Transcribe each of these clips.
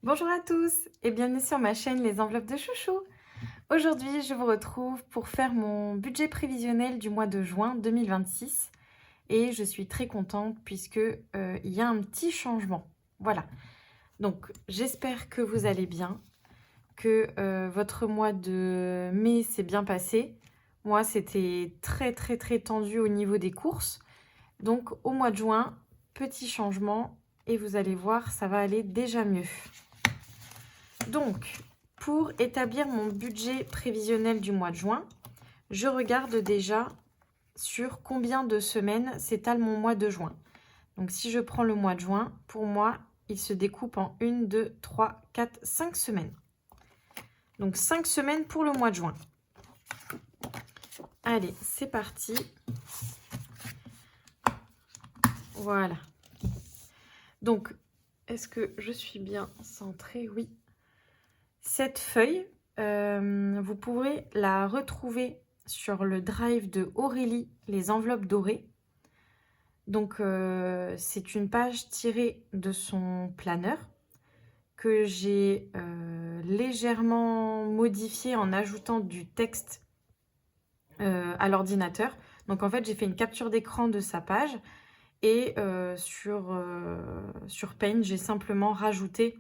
Bonjour à tous et bienvenue sur ma chaîne Les Enveloppes de Chouchou. Aujourd'hui, je vous retrouve pour faire mon budget prévisionnel du mois de juin 2026 et je suis très contente puisque il y a un petit changement. Voilà, donc j'espère que vous allez bien, que votre mois de mai s'est bien passé. Moi, c'était très tendu au niveau des courses. Donc au mois de juin, petit changement et vous allez voir, ça va aller déjà mieux. Donc, pour établir mon budget prévisionnel du mois de juin, je regarde déjà sur combien de semaines s'étale mon mois de juin. Donc, si je prends le mois de juin, pour moi, il se découpe en 1, 2, 3, 4, 5 semaines. Donc, 5 semaines pour le mois de juin. Allez, c'est parti. Voilà. Donc, est-ce que je suis bien centrée? Oui. Cette feuille, vous pourrez la retrouver sur le drive de Aurélie, les enveloppes dorées. Donc, c'est une page tirée de son planeur que j'ai légèrement modifié en ajoutant du texte à l'ordinateur. Donc, en fait, j'ai fait une capture d'écran de sa page et sur Paint, j'ai simplement rajouté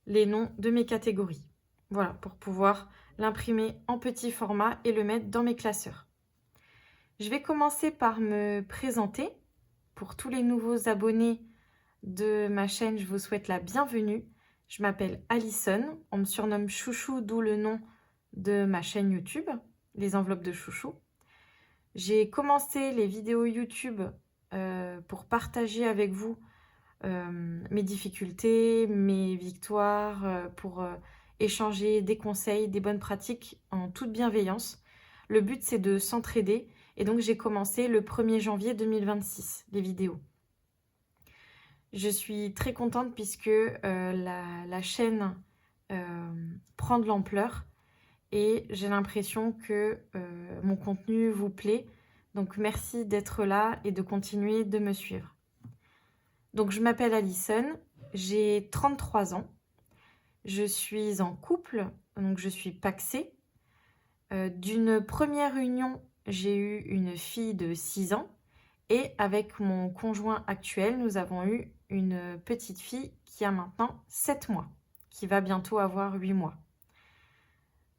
les noms de mes catégories. Voilà, pour pouvoir l'imprimer en petit format et le mettre dans mes classeurs. Je vais commencer par me présenter. Pour tous les nouveaux abonnés de ma chaîne, je vous souhaite la bienvenue. Je m'appelle Alison, on me surnomme Chouchou, d'où le nom de ma chaîne YouTube, Les Enveloppes de Chouchou. J'ai commencé les vidéos YouTube pour partager avec vous mes difficultés, mes victoires, pour échanger des conseils, des bonnes pratiques en toute bienveillance. Le but, c'est de s'entraider et donc j'ai commencé le 1er janvier 2026, les vidéos. Je suis très contente puisque la chaîne prend de l'ampleur et j'ai l'impression que mon contenu vous plaît. Donc merci d'être là et de continuer de me suivre. Donc je m'appelle Alison, j'ai 33 ans, je suis en couple, donc je suis pacsée. D'une première union, j'ai eu une fille de 6 ans et avec mon conjoint actuel, nous avons eu une petite fille qui a maintenant 7 mois, qui va bientôt avoir 8 mois.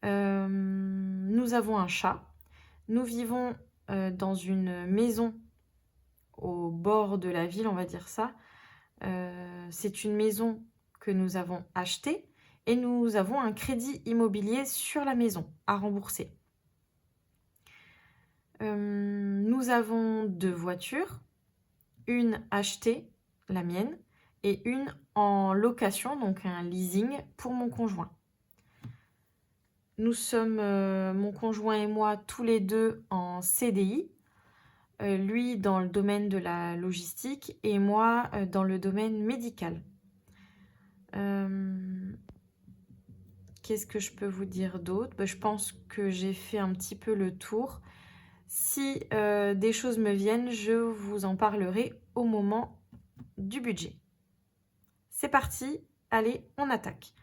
Nous avons un chat, nous vivons dans une maison au bord de la ville, on va dire ça. C'est une maison que nous avons achetée et nous avons un crédit immobilier sur la maison à rembourser. Nous avons 2 voitures, une achetée, la mienne, et une en location, donc un leasing pour mon conjoint. Nous sommes, mon conjoint et moi, tous les deux en CDI, lui dans le domaine de la logistique et moi dans le domaine médical. Qu'est-ce que je peux vous dire d'autre? Je pense que j'ai fait un petit peu le tour. Si des choses me viennent, je vous en parlerai au moment du budget. C'est parti, allez, on attaque.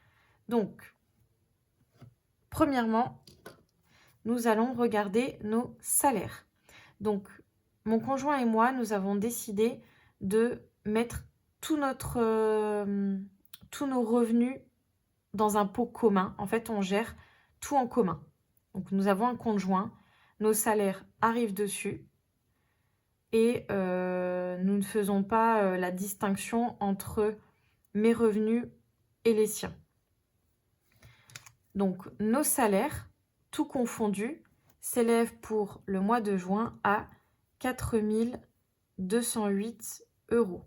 Donc, premièrement, nous allons regarder nos salaires. Donc, mon conjoint et moi, nous avons décidé de mettre tous nos revenus dans un pot commun. En fait, on gère tout en commun. Donc, nous avons un compte joint, nos salaires arrivent dessus et nous ne faisons pas la distinction entre mes revenus et les siens. Donc, nos salaires, tout confondu, s'élèvent pour le mois de juin à 4 208 €.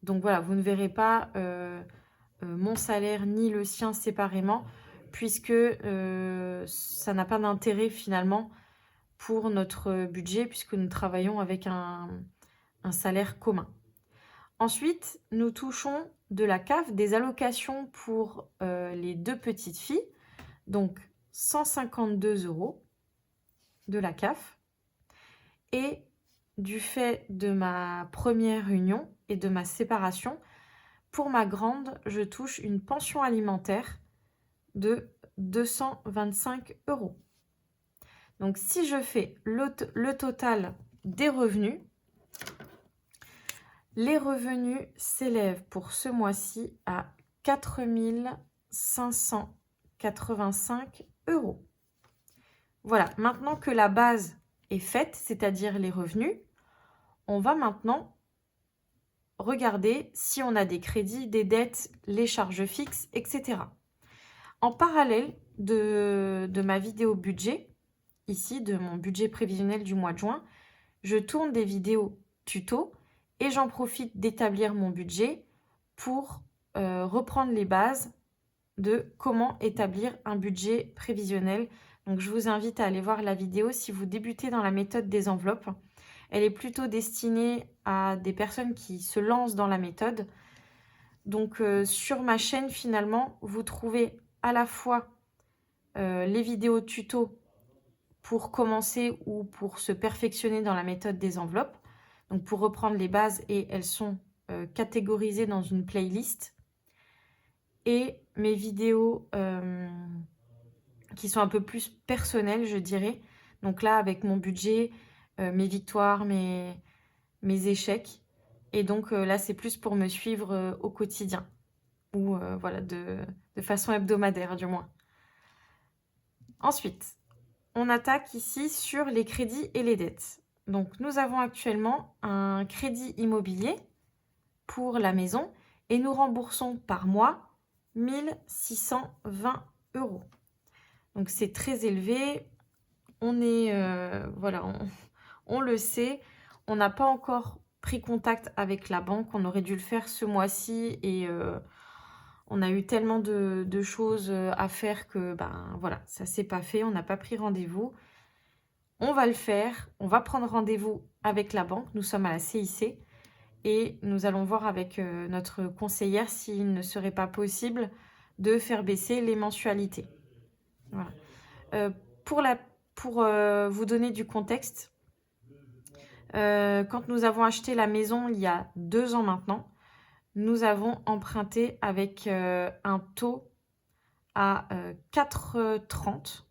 Donc voilà, vous ne verrez pas mon salaire ni le sien séparément, puisque ça n'a pas d'intérêt finalement pour notre budget, puisque nous travaillons avec un salaire commun. Ensuite, nous touchons de la CAF des allocations pour les 2 petites filles, donc 152 € de la CAF. Et du fait de ma première union et de ma séparation, pour ma grande, je touche une pension alimentaire de 225 €. Donc, si je fais le total des revenus, les revenus s'élèvent pour ce mois-ci à 4 585 €. Voilà, maintenant que la base est faite, c'est-à-dire les revenus, on va maintenant regarder si on a des crédits, des dettes, les charges fixes, etc. En parallèle de ma vidéo budget, ici de mon budget prévisionnel du mois de juin, je tourne des vidéos tuto et j'en profite d'établir mon budget pour reprendre les bases de comment établir un budget prévisionnel. Donc je vous invite à aller voir la vidéo si vous débutez dans la méthode des enveloppes. Elle est plutôt destinée à des personnes qui se lancent dans la méthode. Donc sur ma chaîne, finalement, vous trouvez à la fois les vidéos tuto pour commencer ou pour se perfectionner dans la méthode des enveloppes. Donc pour reprendre les bases, et elles sont catégorisées dans une playlist. Et mes vidéos qui sont un peu plus personnelles, je dirais. Donc là, avec mon budget, mes victoires, mes échecs. Et donc là, c'est plus pour me suivre au quotidien. Ou voilà, de façon hebdomadaire du moins. Ensuite, on attaque ici sur les crédits et les dettes. Donc nous avons actuellement un crédit immobilier pour la maison et nous remboursons par mois 1 620 €. Donc c'est très élevé. On est, voilà, on le sait. On n'a pas encore pris contact avec la banque. On aurait dû le faire ce mois-ci et on a eu tellement de choses à faire que ben voilà, ça s'est pas fait. On n'a pas pris rendez-vous. On va le faire. On va prendre rendez-vous avec la banque. Nous sommes à la CIC. Et nous allons voir avec notre conseillère s'il ne serait pas possible de faire baisser les mensualités. Voilà. Pour vous donner du contexte, quand nous avons acheté la maison il y a 2 ans maintenant, nous avons emprunté avec un taux à 4,30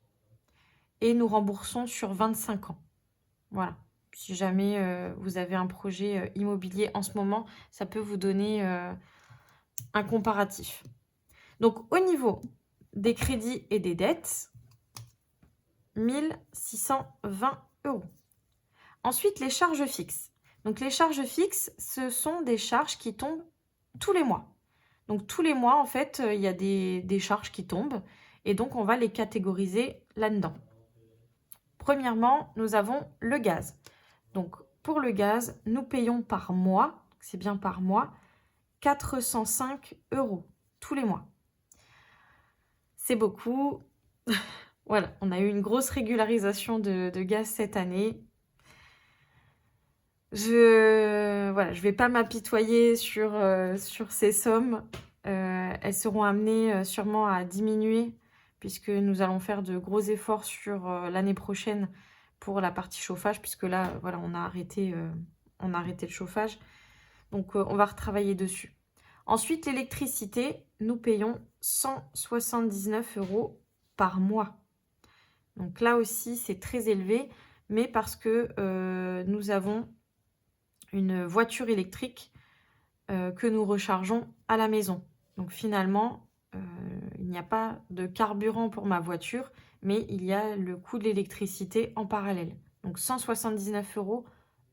et nous remboursons sur 25 ans. Voilà. Si jamais vous avez un projet immobilier en ce moment, ça peut vous donner un comparatif. Donc, au niveau des crédits et des dettes, 1 620 €. Ensuite, les charges fixes. Donc, les charges fixes, ce sont des charges qui tombent tous les mois. Donc, tous les mois, en fait, il y a des charges qui tombent. Et donc, on va les catégoriser là-dedans. Premièrement, nous avons le gaz. Donc, pour le gaz, nous payons par mois, c'est bien par mois, 405 € tous les mois. C'est beaucoup. Voilà, on a eu une grosse régularisation de gaz cette année. Je vais pas m'apitoyer sur ces sommes. Elles seront amenées sûrement à diminuer puisque nous allons faire de gros efforts sur l'année prochaine pour la partie chauffage, puisque là, voilà, on a arrêté le chauffage. Donc, on va retravailler dessus. Ensuite, l'électricité, nous payons 179 € par mois. Donc là aussi, c'est très élevé, mais parce que nous avons une voiture électrique que nous rechargeons à la maison. Donc finalement, il n'y a pas de carburant pour ma voiture, mais il y a le coût de l'électricité en parallèle. Donc 179 €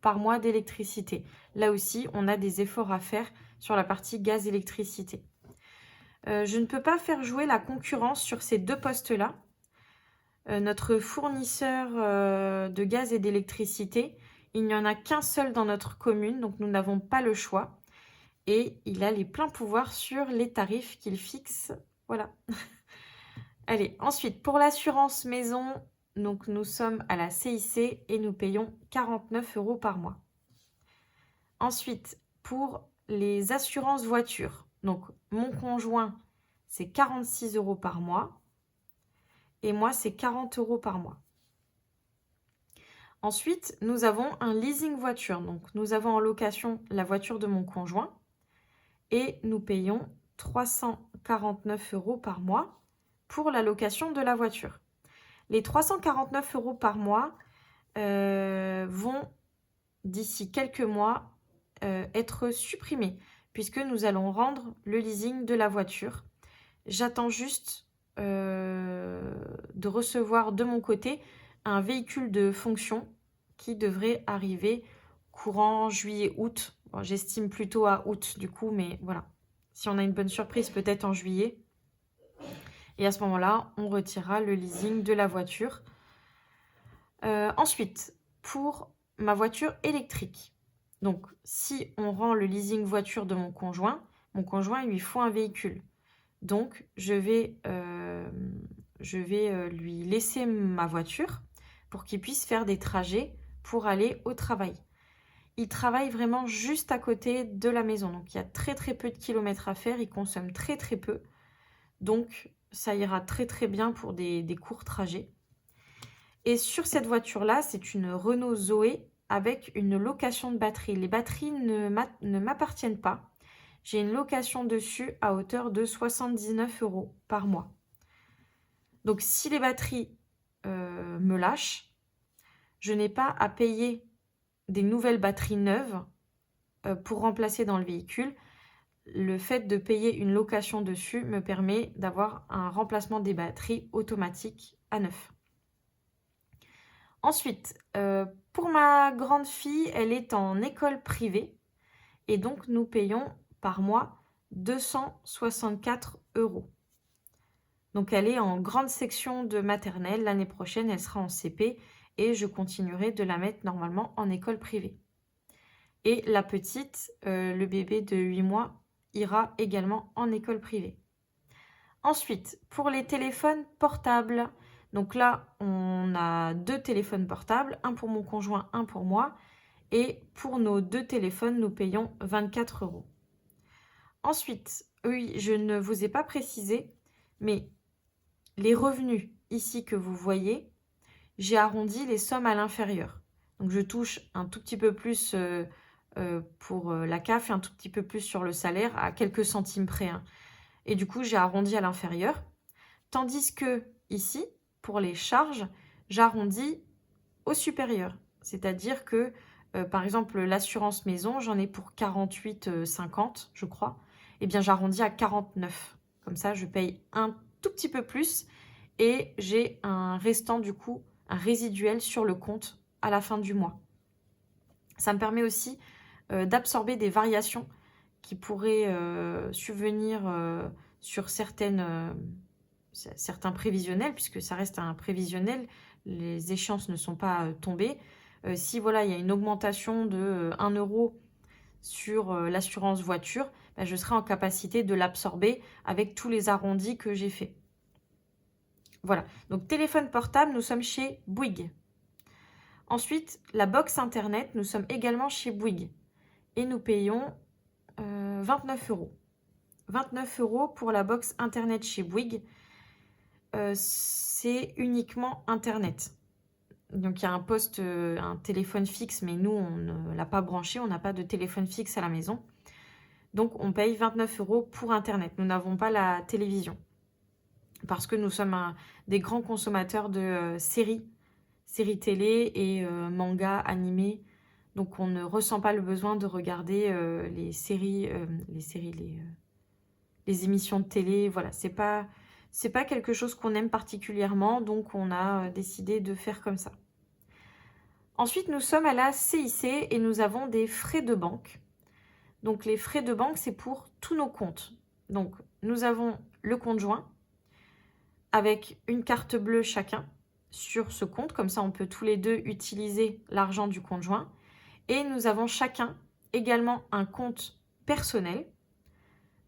par mois d'électricité. Là aussi, on a des efforts à faire sur la partie gaz-électricité. Je ne peux pas faire jouer la concurrence sur ces deux postes-là. Notre fournisseur de gaz et d'électricité, il n'y en a qu'un seul dans notre commune, donc nous n'avons pas le choix. Et il a les pleins pouvoirs sur les tarifs qu'il fixe. Voilà. Allez, ensuite, pour l'assurance maison, donc nous sommes à la CIC et nous payons 49 € par mois. Ensuite, pour les assurances voitures, donc mon conjoint, c'est 46 € par mois. Et moi, c'est 40 € par mois. Ensuite, nous avons un leasing voiture. Donc, nous avons en location la voiture de mon conjoint. et nous payons 349 € par mois pour la location de la voiture. Les 349 € par mois vont, d'ici quelques mois, être supprimés puisque nous allons rendre le leasing de la voiture. J'attends juste de recevoir de mon côté un véhicule de fonction qui devrait arriver courant juillet-août. Bon, j'estime plutôt à août du coup, mais voilà. Si on a une bonne surprise, peut-être en juillet. Et à ce moment-là, on retirera le leasing de la voiture. Ensuite, pour ma voiture électrique. Donc, si on rend le leasing voiture de mon conjoint, il lui faut un véhicule. Donc, je vais lui laisser ma voiture pour qu'il puisse faire des trajets pour aller au travail. Il travaille vraiment juste à côté de la maison. Donc, il y a très très peu de kilomètres à faire. Il consomme très très peu. Donc, ça ira très très bien pour des courts trajets. Et sur cette voiture-là, c'est une Renault Zoé avec une location de batterie. Les batteries ne m'appartiennent pas. J'ai une location dessus à hauteur de 79 € par mois. Donc, si les batteries me lâchent, je n'ai pas à payer des nouvelles batteries neuves pour remplacer dans le véhicule. Le fait de payer une location dessus me permet d'avoir un remplacement des batteries automatique à neuf. Ensuite, pour ma grande fille, elle est en école privée et donc nous payons par mois 264 €. Donc elle est en grande section de maternelle. L'année prochaine, elle sera en CP et je continuerai de la mettre normalement en école privée. Et la petite, le bébé de 8 mois, ira également en école privée. Ensuite, pour les téléphones portables, donc là, on a 2 téléphones portables, un pour mon conjoint, un pour moi. Et pour nos 2 téléphones, nous payons 24 €. Ensuite, oui, je ne vous ai pas précisé, mais les revenus ici que vous voyez, j'ai arrondi les sommes à l'inférieur. Donc, je touche un tout petit peu plus pour la CAF et un tout petit peu plus sur le salaire, à quelques centimes près. Hein. Et du coup, j'ai arrondi à l'inférieur. Tandis que ici, pour les charges, j'arrondis au supérieur. C'est-à-dire que, par exemple, l'assurance maison, j'en ai pour 48,50, je crois. Eh bien, j'arrondis à 49. Comme ça, je paye un tout petit peu plus et j'ai un restant, du coup, un résiduel sur le compte à la fin du mois. Ça me permet aussi d'absorber des variations qui pourraient subvenir sur certains prévisionnels, puisque ça reste un prévisionnel, les échéances ne sont pas tombées. Si voilà, il y a une augmentation de 1 € sur l'assurance voiture, ben, je serai en capacité de l'absorber avec tous les arrondis que j'ai faits. Voilà, donc téléphone portable, nous sommes chez Bouygues. Ensuite, la box internet, nous sommes également chez Bouygues. Et nous payons 29 €. 29 € pour la box internet chez Bouygues. C'est uniquement internet. Donc il y a un téléphone fixe, mais nous on ne l'a pas branché, on n'a pas de téléphone fixe à la maison. Donc on paye 29 € pour internet. Nous n'avons pas la télévision. Parce que nous sommes des grands consommateurs de séries télé et mangas, animés. Donc on ne ressent pas le besoin de regarder les émissions de télé. Voilà, c'est pas quelque chose qu'on aime particulièrement, donc on a décidé de faire comme ça. Ensuite, nous sommes à la CIC et nous avons des frais de banque. Donc les frais de banque, c'est pour tous nos comptes. Donc nous avons le compte joint avec une carte bleue chacun sur ce compte. Comme ça, on peut tous les deux utiliser l'argent du compte joint. Et nous avons chacun également un compte personnel,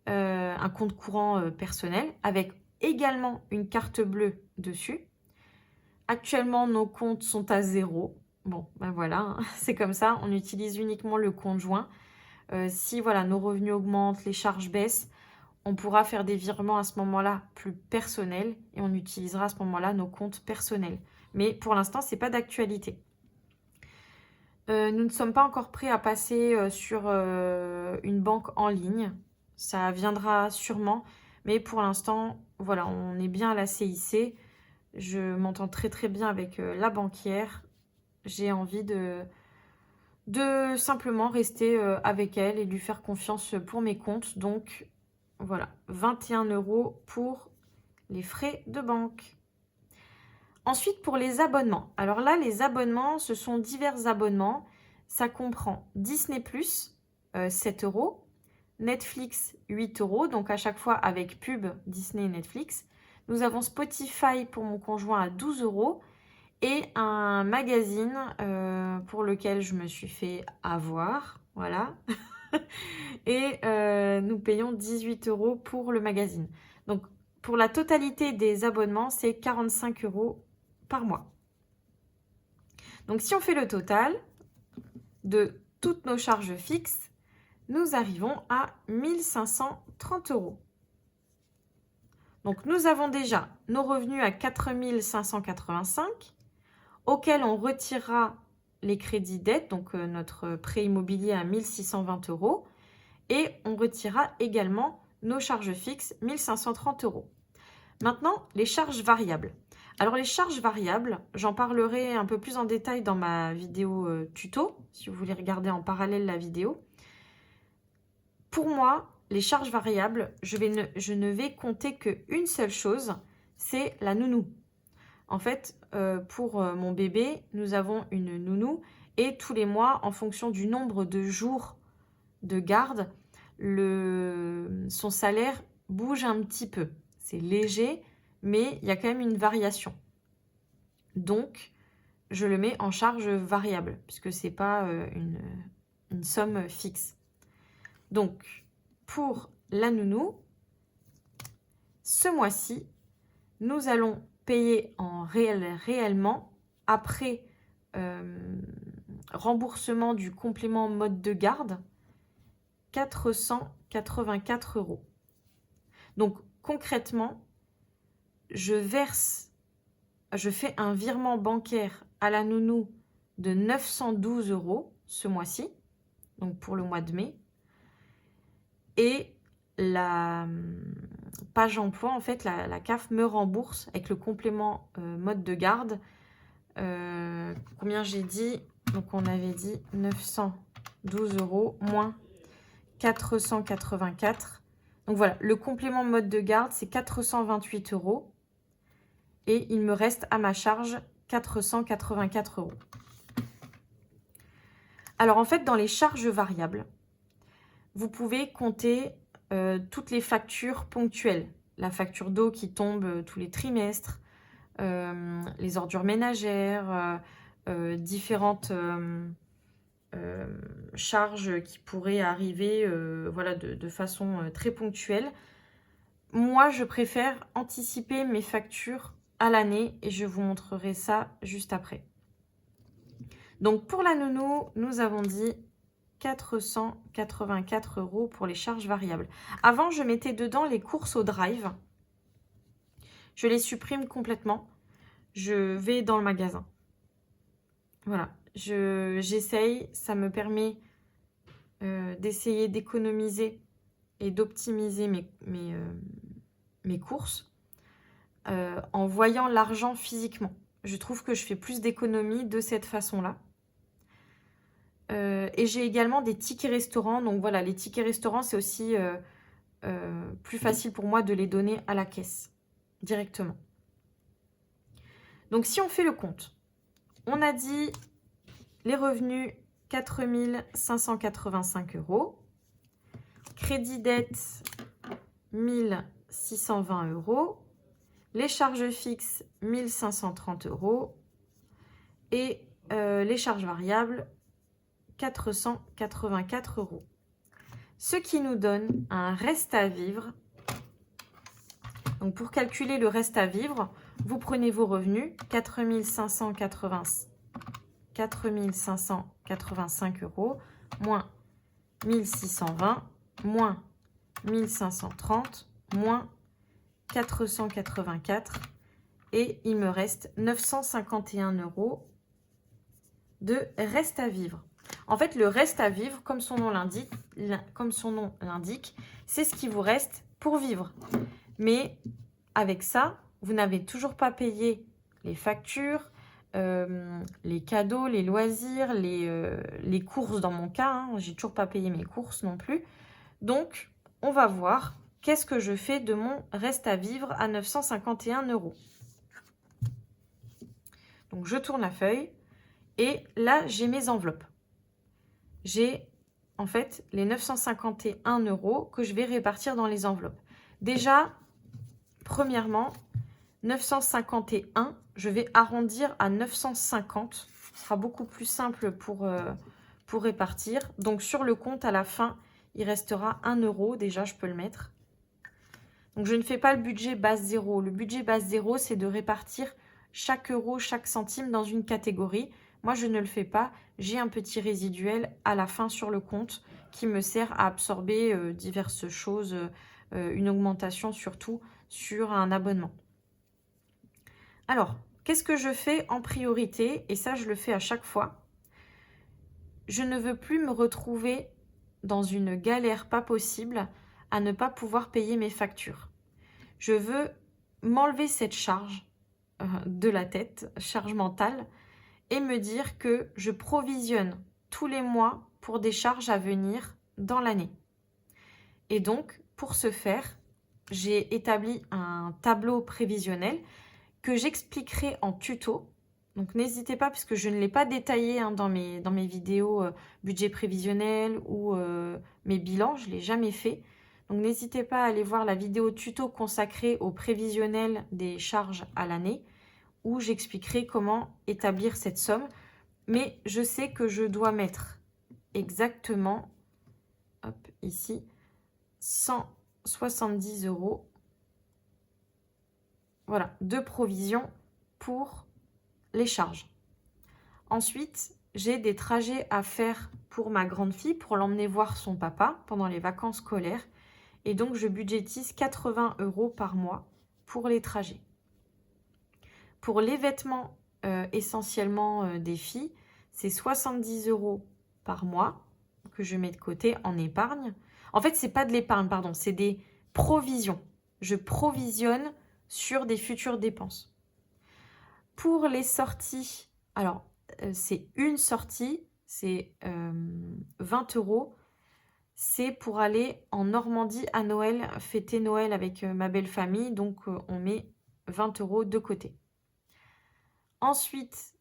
un compte courant personnel avec également une carte bleue dessus. Actuellement, nos comptes sont à 0. Bon, ben voilà, hein, c'est comme ça. On utilise uniquement le compte joint. Si voilà, nos revenus augmentent, les charges baissent, on pourra faire des virements à ce moment-là plus personnels et on utilisera à ce moment-là nos comptes personnels. Mais pour l'instant, ce n'est pas d'actualité. Nous ne sommes pas encore prêts à passer sur une banque en ligne. Ça viendra sûrement. Mais pour l'instant, voilà, on est bien à la CIC. Je m'entends très très bien avec la banquière. J'ai envie de simplement rester avec elle et lui faire confiance pour mes comptes. Donc voilà, 21 € pour les frais de banque. Ensuite, pour les abonnements. Alors là, les abonnements, ce sont divers abonnements. Ça comprend Disney+, 7 €, Netflix, 8 €, donc à chaque fois avec pub Disney et Netflix. Nous avons Spotify pour mon conjoint à 12 € et un magazine pour lequel je me suis fait avoir, voilà. Et nous payons 18 € pour le magazine. Donc, pour la totalité des abonnements, c'est 45 € par mois. Donc, si on fait le total de toutes nos charges fixes, nous arrivons à 1530 €. Donc, nous avons déjà nos revenus à 4585, auxquels on retirera les crédits dette, donc notre prêt immobilier à 1620 €, et on retirera également nos charges fixes, 1530 €. Maintenant, les charges variables. Alors, les charges variables, j'en parlerai un peu plus en détail dans ma vidéo tuto, si vous voulez regarder en parallèle la vidéo. Pour moi, les charges variables, je ne vais compter qu'une seule chose, c'est la nounou. En fait, pour mon bébé, nous avons une nounou et tous les mois, en fonction du nombre de jours de garde, son salaire bouge un petit peu. C'est léger, mais il y a quand même une variation. Donc, je le mets en charge variable, puisque ce n'est pas une somme fixe. Donc, pour la nounou, ce mois-ci, nous allons payer en réellement, après remboursement du complément mode de garde, 484 €. Donc, concrètement, je fais un virement bancaire à la nounou de 912 € ce mois-ci, donc pour le mois de mai. Et la page emploi, en fait, la CAF me rembourse avec le complément mode de garde. Combien j'ai dit? Donc, on avait dit 912 € moins 484. Donc, voilà, le complément mode de garde, c'est 428 €. Et il me reste à ma charge 484 €. Alors, en fait, dans les charges variables, vous pouvez compter toutes les factures ponctuelles. La facture d'eau qui tombe tous les trimestres, les ordures ménagères, différentes charges qui pourraient arriver voilà, de façon très ponctuelle. Moi, je préfère anticiper mes factures à l'année et je vous montrerai ça juste après. Donc, pour la nounou, nous avons dit 484 € pour les charges variables. Avant, je mettais dedans les courses au drive. Je les supprime complètement. Je vais dans le magasin. Voilà. J'essaye. Ça me permet d'essayer d'économiser et d'optimiser mes courses en voyant l'argent physiquement. Je trouve que je fais plus d'économies de cette façon-là. Et j'ai également des tickets restaurants. Donc voilà, les tickets restaurants, c'est aussi plus facile pour moi de les donner à la caisse directement. Donc si on fait le compte, on a dit les revenus 4 585 €, crédit dette 1620 €, les charges fixes 1530 € et les charges variables 484 €. Ce qui nous donne un reste à vivre. Donc, pour calculer le reste à vivre, vous prenez vos revenus, 4 585 € moins 1620 moins 1530 moins 484 et il me reste 951 € de reste à vivre. En fait, le reste à vivre, comme son nom l'indique, c'est ce qui vous reste pour vivre. Mais avec ça, vous n'avez toujours pas payé les factures, les cadeaux, les loisirs, les courses dans mon cas. Hein, j'ai toujours pas payé mes courses non plus. Donc, on va voir qu'est-ce que je fais de mon reste à vivre à 951 €. Donc, je tourne la feuille et là, j'ai mes enveloppes. J'ai en fait les 951 € que je vais répartir dans les enveloppes. Déjà, premièrement, 951, je vais arrondir à 950. Ce sera beaucoup plus simple pour répartir. Donc, sur le compte, à la fin, il restera 1 €. Déjà, je peux le mettre. Donc, je ne fais pas le budget base 0. Le budget base 0, c'est de répartir chaque euro, chaque centime dans une catégorie. Moi, je ne le fais pas. J'ai un petit résiduel à la fin sur le compte qui me sert à absorber diverses choses, une augmentation surtout sur un abonnement. Alors, qu'est-ce que je fais en priorité? Et ça, je le fais à chaque fois. Je ne veux plus me retrouver dans une galère pas possible à ne pas pouvoir payer mes factures. Je veux m'enlever cette charge de la tête, charge mentale, et me dire que je provisionne tous les mois pour des charges à venir dans l'année. Et donc, pour ce faire, j'ai établi un tableau prévisionnel que j'expliquerai en tuto. Donc, n'hésitez pas, parce que je ne l'ai pas détaillé hein, dans mes vidéos budget prévisionnel ou mes bilans, je ne l'ai jamais fait. Donc, n'hésitez pas à aller voir la vidéo tuto consacrée au prévisionnel des charges à l'année, où j'expliquerai comment établir cette somme. Mais je sais que je dois mettre exactement, hop, ici, 170 €. Voilà, de provision pour les charges. Ensuite, j'ai des trajets à faire pour ma grande fille, pour l'emmener voir son papa pendant les vacances scolaires. Et donc, je budgétise 80 € par mois pour les trajets. Pour les vêtements, essentiellement des filles, c'est 70 € par mois que je mets de côté en épargne. En fait, c'est pas de l'épargne, pardon, c'est des provisions. Je provisionne sur des futures dépenses. Pour les sorties, alors c'est une sortie, c'est 20 €. C'est pour aller en Normandie à Noël, fêter Noël avec ma belle famille. Donc, on met 20 € de côté. Ensuite,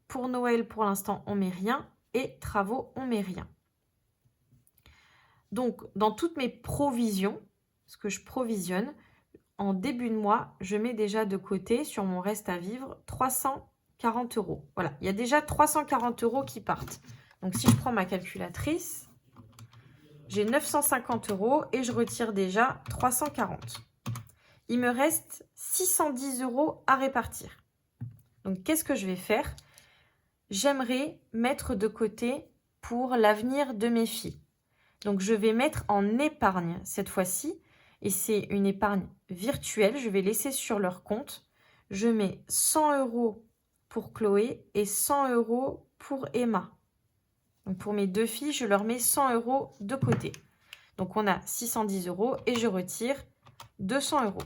pour Noël, pour l'instant, on met rien. Et travaux, on met rien. Donc, dans toutes mes provisions, ce que je provisionne, en début de mois, je mets déjà de côté sur mon reste à vivre 340 €. Voilà, il y a déjà 340 € qui partent. Donc, si je prends ma calculatrice, j'ai 950 € et je retire déjà 340. Il me reste 610 € à répartir. Donc, qu'est-ce que je vais faire? J'aimerais mettre de côté pour l'avenir de mes filles. Donc, je vais mettre en épargne cette fois-ci. Et c'est une épargne virtuelle. Je vais laisser sur leur compte. Je mets 100 € pour Chloé et 100 € pour Emma. Donc, pour mes deux filles, je leur mets 100 € de côté. Donc, on a 610 € et je retire 200 €.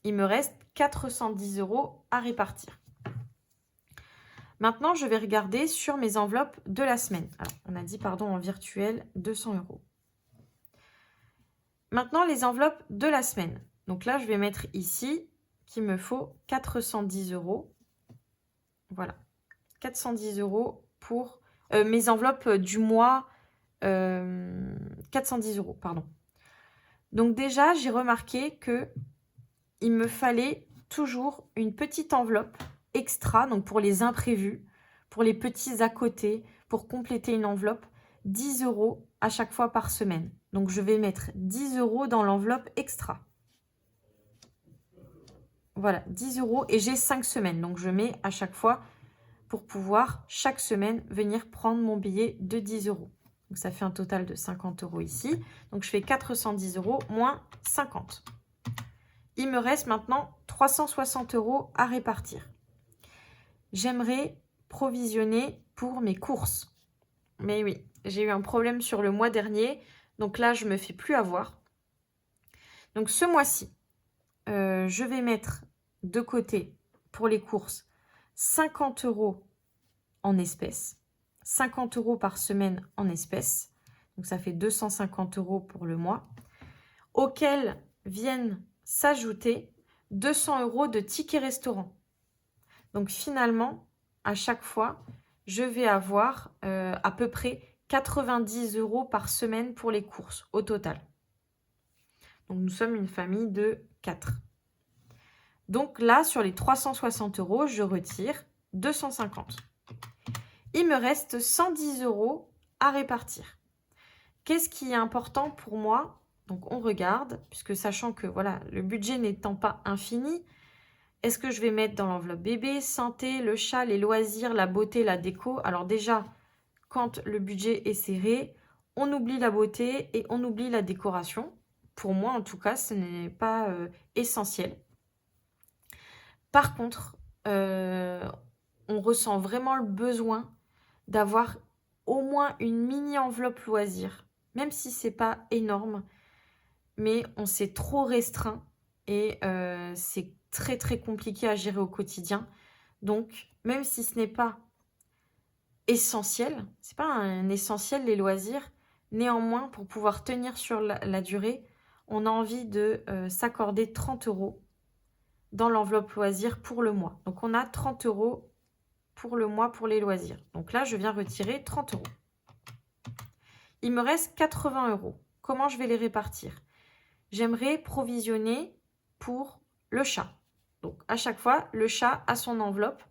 Il me reste 410 € à répartir. Maintenant, je vais regarder sur mes enveloppes de la semaine. Alors, on a dit, pardon, en virtuel, 200 €. Maintenant, les enveloppes de la semaine. Donc là, je vais mettre ici qu'il me faut 410 €. Voilà, 410 € pour mes enveloppes du mois. 410 €, pardon. Donc déjà, j'ai remarqué que il me fallait toujours une petite enveloppe extra, donc pour les imprévus, pour les petits à côté, pour compléter une enveloppe, 10 € à chaque fois par semaine. Donc, je vais mettre 10 € dans l'enveloppe extra. Voilà, 10 € et j'ai 5 semaines. Donc, je mets à chaque fois pour pouvoir chaque semaine venir prendre mon billet de 10 €. Donc, ça fait un total de 50 € ici. Donc, je fais 410 € moins 50. Il me reste maintenant 360 € à répartir. J'aimerais provisionner pour mes courses. Mais oui, j'ai eu un problème sur le mois dernier. Donc là, je ne me fais plus avoir. Donc ce mois-ci, je vais mettre de côté pour les courses 50 € en espèces. 50 € par semaine en espèces. Donc ça fait 250 € pour le mois. Auxquels viennent s'ajouter 200 € de tickets restaurant. Donc finalement, à chaque fois, je vais avoir à peu près 90 € par semaine pour les courses au total. Donc nous sommes une famille de 4. Donc là, sur les 360 €, je retire 250. Il me reste 110 € à répartir. Qu'est-ce qui est important pour moi? Donc on regarde, puisque sachant que voilà, le budget n'étant pas infini, est-ce que je vais mettre dans l'enveloppe bébé, santé, le chat, les loisirs, la beauté, la déco? Alors déjà, quand le budget est serré, on oublie la beauté et on oublie la décoration. Pour moi, en tout cas, ce n'est pas essentiel. Par contre, on ressent vraiment le besoin d'avoir au moins une mini enveloppe loisir, même si c'est pas énorme, mais on s'est trop restreint et c'est très très compliqué à gérer au quotidien. Donc, même si ce n'est pas essentiel, c'est pas un essentiel les loisirs, néanmoins, pour pouvoir tenir sur la durée, on a envie de s'accorder 30 € dans l'enveloppe loisirs pour le mois. Donc, on a 30 € pour le mois pour les loisirs. Donc là, je viens retirer 30 €. Il me reste 80 €. Comment je vais les répartir? J'aimerais provisionner pour le chat. Donc, à chaque fois, le chat a son enveloppe.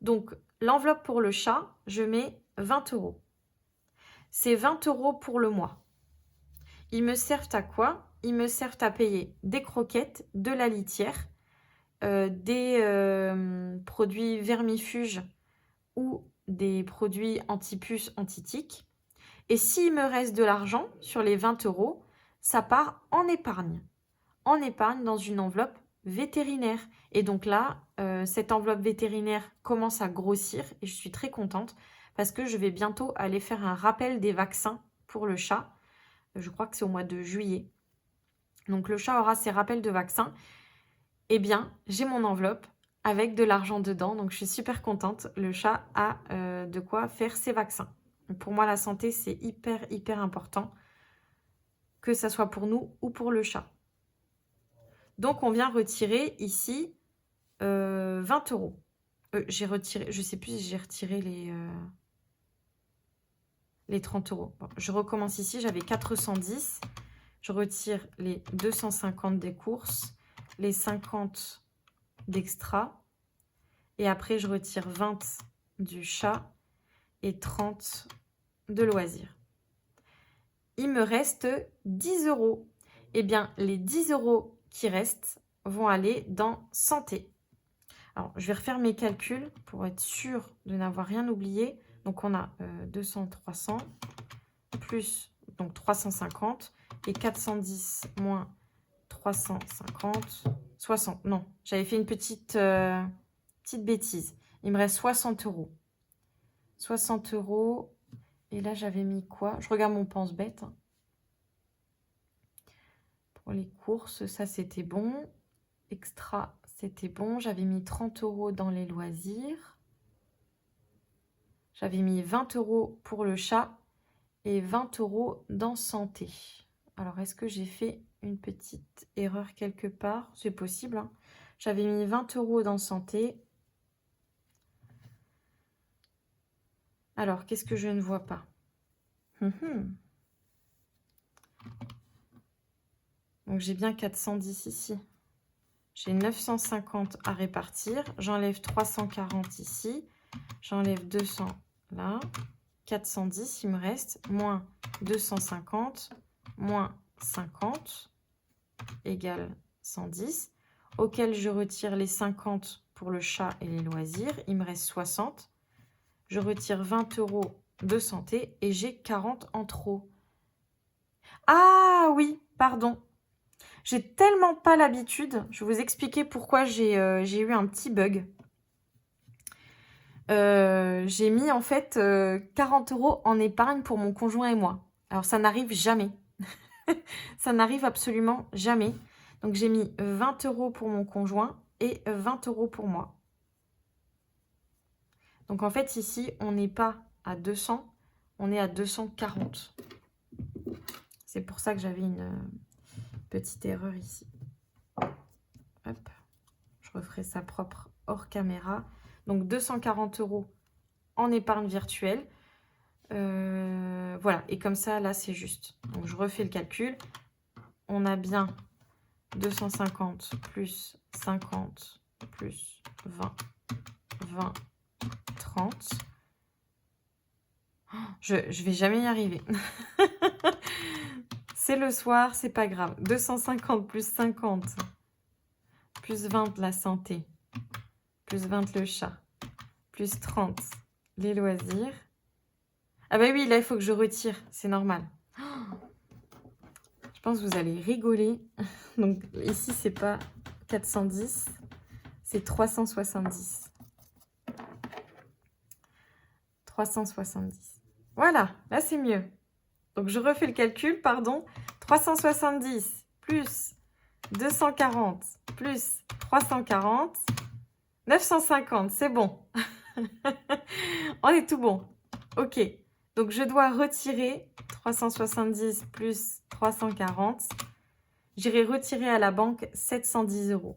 Donc, l'enveloppe pour le chat, je mets 20 €. C'est 20 € pour le mois. Ils me servent à quoi? Ils me servent à payer des croquettes, de la litière, des produits vermifuges ou des produits anti-puces, anti-tiques. Et s'il me reste de l'argent sur les 20 €, ça part en épargne. En épargne dans une enveloppe vétérinaire. Et donc là, cette enveloppe vétérinaire commence à grossir et je suis très contente parce que je vais bientôt aller faire un rappel des vaccins pour le chat. Je crois que c'est au mois de juillet. Donc le chat aura ses rappels de vaccins. Eh bien, j'ai mon enveloppe avec de l'argent dedans. Donc je suis super contente. Le chat a de quoi faire ses vaccins. Donc, pour moi, la santé, c'est hyper, hyper important. Que ça soit pour nous ou pour le chat. Donc, on vient retirer ici 20 €. J'ai retiré, je ne sais plus si j'ai retiré les 30 €. Bon, je recommence ici, j'avais 410. Je retire les 250 des courses, les 50 d'extra. Et après, je retire 20 du chat et 30 de loisirs. Il me reste 10 €. Eh bien, les 10 € qui restent vont aller dans santé. Alors, je vais refaire mes calculs pour être sûre de n'avoir rien oublié. Donc, on a 200, 300, plus donc 350 et 410 moins 350, 60. Non, j'avais fait une petite bêtise. Il me reste 60 €. 60 €. Et là, j'avais mis quoi? Je regarde mon pense-bête. Pour les courses, ça, c'était bon. Extra, c'était bon. J'avais mis 30 € dans les loisirs. J'avais mis 20 € pour le chat et 20 € dans santé. Alors, est-ce que j'ai fait une petite erreur quelque part? C'est possible, hein. J'avais mis 20 € dans santé. Alors, qu'est-ce que je ne vois pas? Donc, j'ai bien 410 ici. J'ai 950 à répartir. J'enlève 340 ici. J'enlève 200 là. 410, il me reste. Moins 250, moins 50, égale 110. Auquel je retire les 50 pour le chat et les loisirs. Il me reste 60. Je retire 20 € de santé et j'ai 40 en trop. Ah oui, pardon. J'ai tellement pas l'habitude. Je vais vous expliquer pourquoi j'ai eu un petit bug. j'ai mis en fait 40 € en épargne pour mon conjoint et moi. Alors ça n'arrive jamais. Ça n'arrive absolument jamais. Donc j'ai mis 20 € pour mon conjoint et 20 € pour moi. Donc en fait ici, on n'est pas à 200, on est à 240. C'est pour ça que j'avais une petite erreur ici. Hop, je referai ça propre hors caméra. Donc 240 € en épargne virtuelle. Voilà, et comme ça, là, c'est juste. Donc je refais le calcul. On a bien 250 plus 50 plus 20, 20, 30. Je vais jamais y arriver. C'est le soir, c'est pas grave. 250 plus 50 plus 20 la santé, plus 20 le chat, plus 30 les loisirs. Ah bah oui, là, il faut que je retire, c'est normal. Je pense que vous allez rigoler. Donc ici, c'est pas 410, c'est 370. 370. Voilà, là, c'est mieux. Donc, je refais le calcul, pardon. 370 plus 240 plus 340, 950, c'est bon. On est tout bon. Ok, donc je dois retirer 370 plus 340. J'irai retirer à la banque 710 €.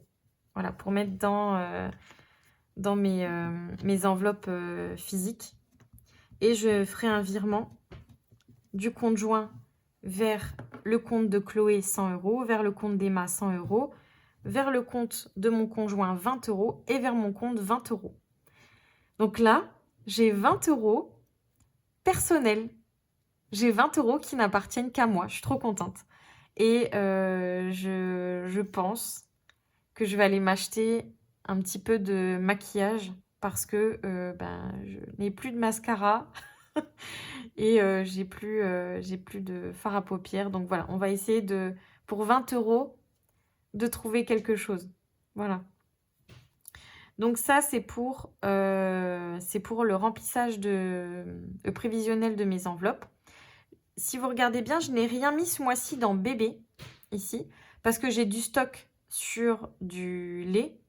Voilà, pour mettre dans mes enveloppes physiques. Et je ferai un virement du compte joint vers le compte de Chloé 100 €, vers le compte d'Emma 100 €, vers le compte de mon conjoint 20 € et vers mon compte 20 €. Donc là, j'ai 20 € personnels. J'ai 20 € qui n'appartiennent qu'à moi. Je suis trop contente. Et je pense que je vais aller m'acheter un petit peu de maquillage parce que je n'ai plus de mascara et j'ai plus de fard à paupières. Donc voilà, on va essayer pour 20 € de trouver quelque chose. Voilà. Donc ça, c'est pour le remplissage prévisionnel de mes enveloppes. Si vous regardez bien, je n'ai rien mis ce mois-ci dans bébé, ici, parce que j'ai du stock sur du lait,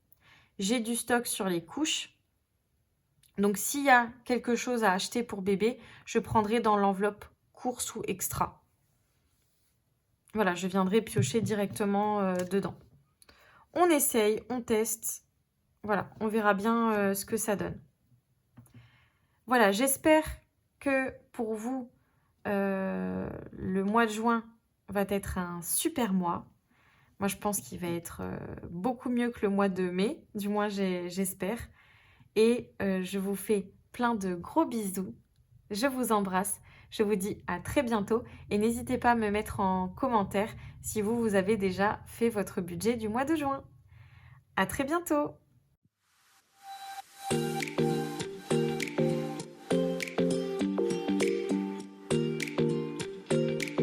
j'ai du stock sur les couches. Donc, s'il y a quelque chose à acheter pour bébé, je prendrai dans l'enveloppe course ou extra. Voilà, je viendrai piocher directement dedans. On essaye, on teste. Voilà, on verra bien ce que ça donne. Voilà, j'espère que pour vous, le mois de juin va être un super mois. Moi, je pense qu'il va être beaucoup mieux que le mois de mai. Du moins, j'espère. Et je vous fais plein de gros bisous. Je vous embrasse. Je vous dis à très bientôt. Et n'hésitez pas à me mettre en commentaire si vous avez déjà fait votre budget du mois de juin. À très bientôt.